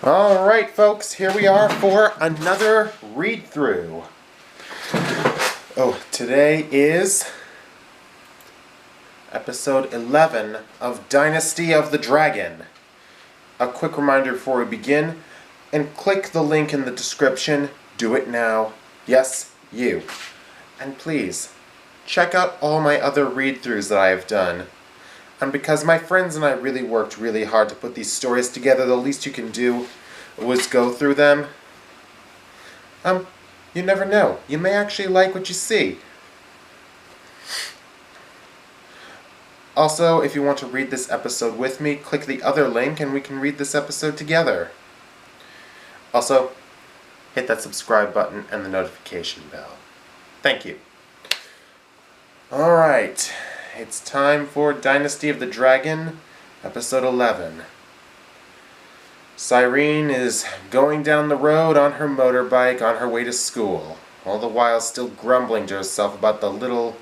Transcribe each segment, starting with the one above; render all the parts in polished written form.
Alright folks, here we are for another read-through. Today is episode 11 of Dynasty of the Dragon. A quick reminder before we begin, and click the link in the description. Do it now. Yes, you. And please, check out all my other read-throughs that I have done. And because my friends and I really worked really hard to put these stories together, the least you can do was go through them. You never know. You may actually like what you see. Also, if you want to read this episode with me, click the other link and we can read this episode together. Also, hit that subscribe button and the notification bell. Thank you. Alright, it's time for Dynasty of the Dragon, episode 11. Cyrene is going down the road on her motorbike on her way to school, all the while still grumbling to herself about the little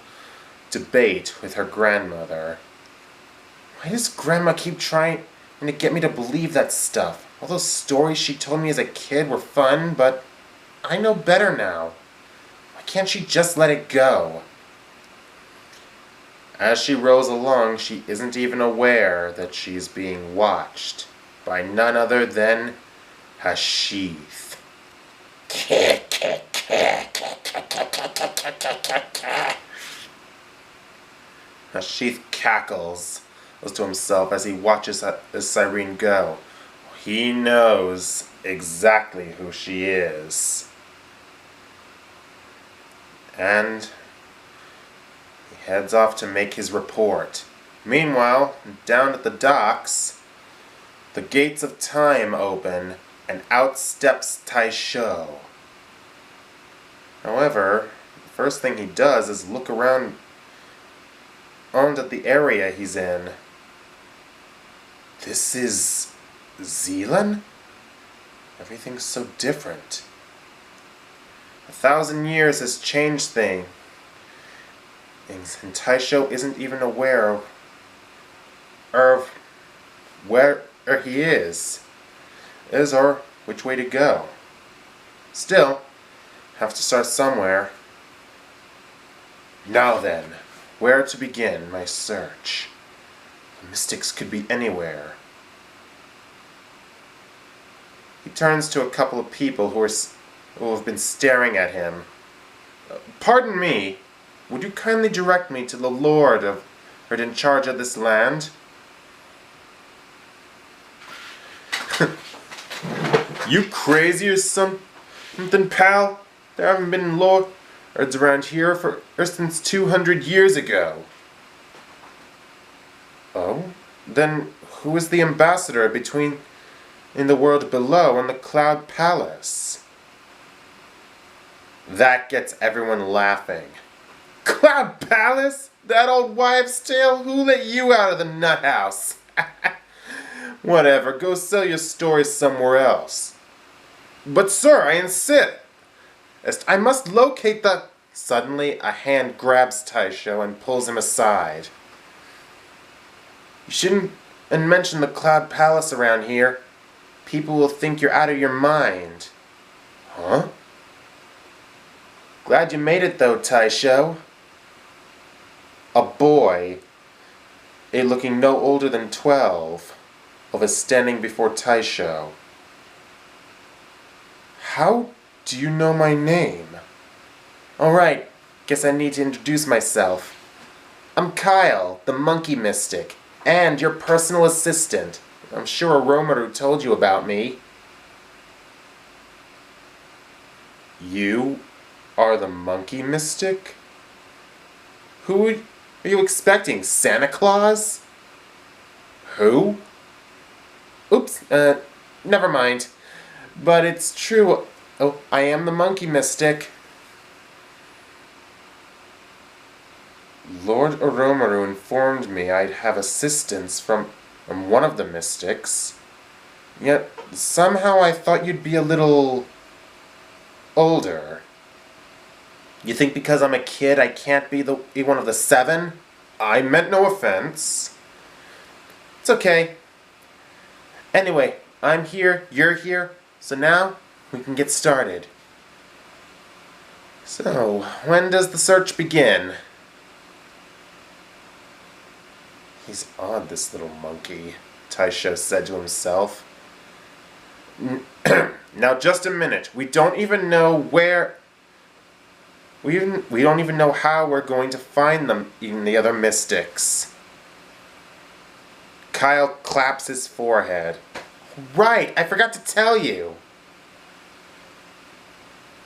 debate with her grandmother. Why does Grandma keep trying to get me to believe that stuff? All those stories she told me as a kid were fun, but I know better now. Why can't she just let it go? As she rolls along, she isn't even aware that she's being watched by none other than Hashith. Hashith cackles to himself as he watches Cyrene go. He knows exactly who she is. And he heads off to make his report. Meanwhile, down at the docks, the gates of time open, and out steps Taisho. However, the first thing he does is look around at the area he's in. This is Zealand? Everything's so different. 1,000 years has changed things, and Taisho isn't even aware of where he is or which way to go. Still, have to start somewhere. Now then, where to begin my search? The mystics could be anywhere. He turns to a couple of people who have been staring at him. Pardon me, would you kindly direct me to the Lord in charge of this land? You crazy or something, pal? There haven't been lords around here since 200 years ago. Oh? Then who is the ambassador in the world below and the Cloud Palace? That gets everyone laughing. Cloud Palace? That old wives' tale? Who let you out of the nut house? Whatever, go sell your stories somewhere else. But sir, I insist. I must locate the... Suddenly, a hand grabs Taisho and pulls him aside. You shouldn't mention the Cloud Palace around here. People will think you're out of your mind. Huh? Glad you made it though, Taisho. A boy, looking no older than 12, is standing before Taisho. How do you know my name? Alright, guess I need to introduce myself. I'm Kyle, the monkey mystic, and your personal assistant. I'm sure Oromaru told you about me. You are the monkey mystic? Who are you expecting, Santa Claus? Who? Oops, never mind. But it's true. Oh, I am the monkey mystic. Lord Oromaru informed me I'd have assistance from one of the mystics. Yet, somehow I thought you'd be a little older. You think because I'm a kid I can't be one of the 7? I meant no offense. It's okay. Anyway, I'm here, you're here, so now we can get started. So, when does the search begin? He's odd, this little monkey, Taisho said to himself. Now just a minute. We don't even know where... We don't even know how we're going to find them, even the other mystics. Kyle claps his forehead. Right, I forgot to tell you.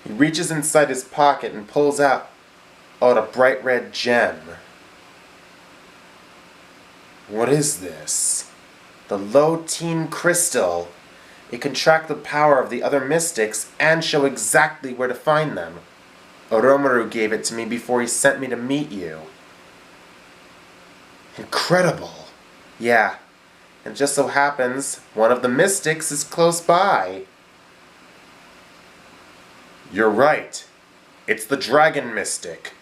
He reaches inside his pocket and pulls out a bright red gem. What is this? The low-teen crystal. It can track the power of the other mystics and show exactly where to find them. Oromaru gave it to me before he sent me to meet you. Incredible. Yeah, and just so happens, one of the mystics is close by. You're right. It's the dragon mystic.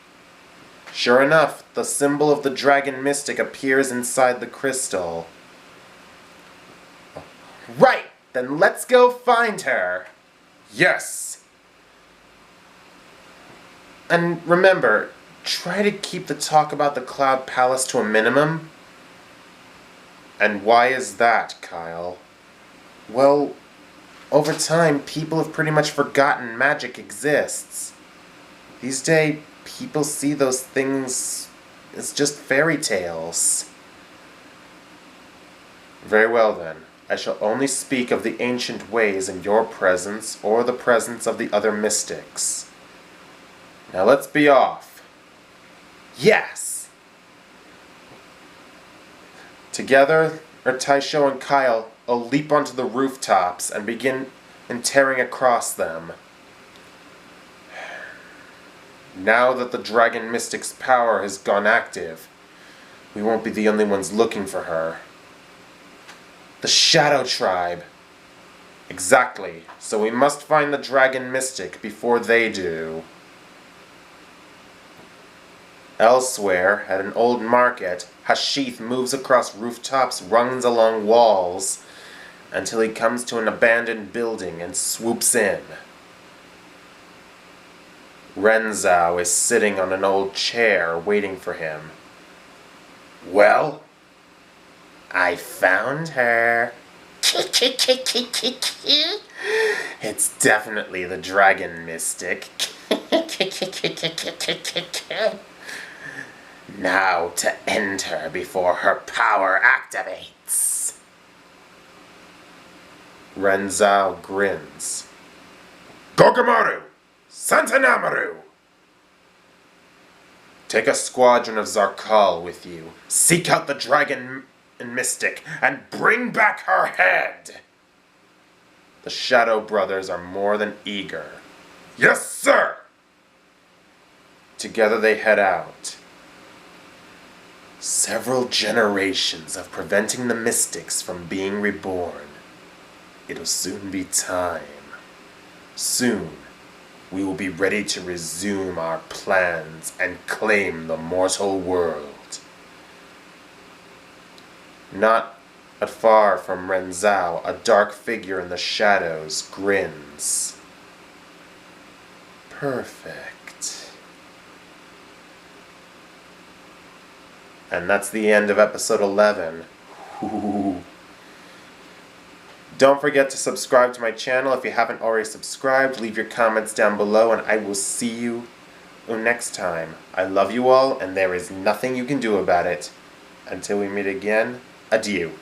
Sure enough, the symbol of the dragon mystic appears inside the crystal. Right! Then let's go find her! Yes! And remember, try to keep the talk about the Cloud Palace to a minimum. And why is that, Kyle? Well, over time, people have pretty much forgotten magic exists. These days, people see those things as just fairy tales. Very well then. I shall only speak of the ancient ways in your presence or the presence of the other mystics. Now let's be off. Yes! Together, Taisho and Kyle will leap onto the rooftops and begin tearing across them. Now that the dragon mystic's power has gone active, we won't be the only ones looking for her. The Shadow Tribe. Exactly. So we must find the dragon mystic before they do. Elsewhere, at an old market, Hashith moves across rooftops, runs along walls, until he comes to an abandoned building and swoops in. Renzao is sitting on an old chair waiting for him. Well? I found her. It's definitely the dragon mystic. Now to end her before her power activates. Renzao grins. Gogamaru! Santanamaru! Take a squadron of Zarkal with you. Seek out the dragon mystic and bring back her head. The Shadow Brothers are more than eager. Yes, sir! Together they head out. Several generations of preventing the mystics from being reborn. It'll soon be time. Soon, we will be ready to resume our plans and claim the mortal world. Not far from Renzao, a dark figure in the shadows grins. Perfect. And that's the end of episode 11. Ooh. Don't forget to subscribe to my channel if you haven't already subscribed. Leave your comments down below and I will see you next time. I love you all and there is nothing you can do about it. Until we meet again, adieu.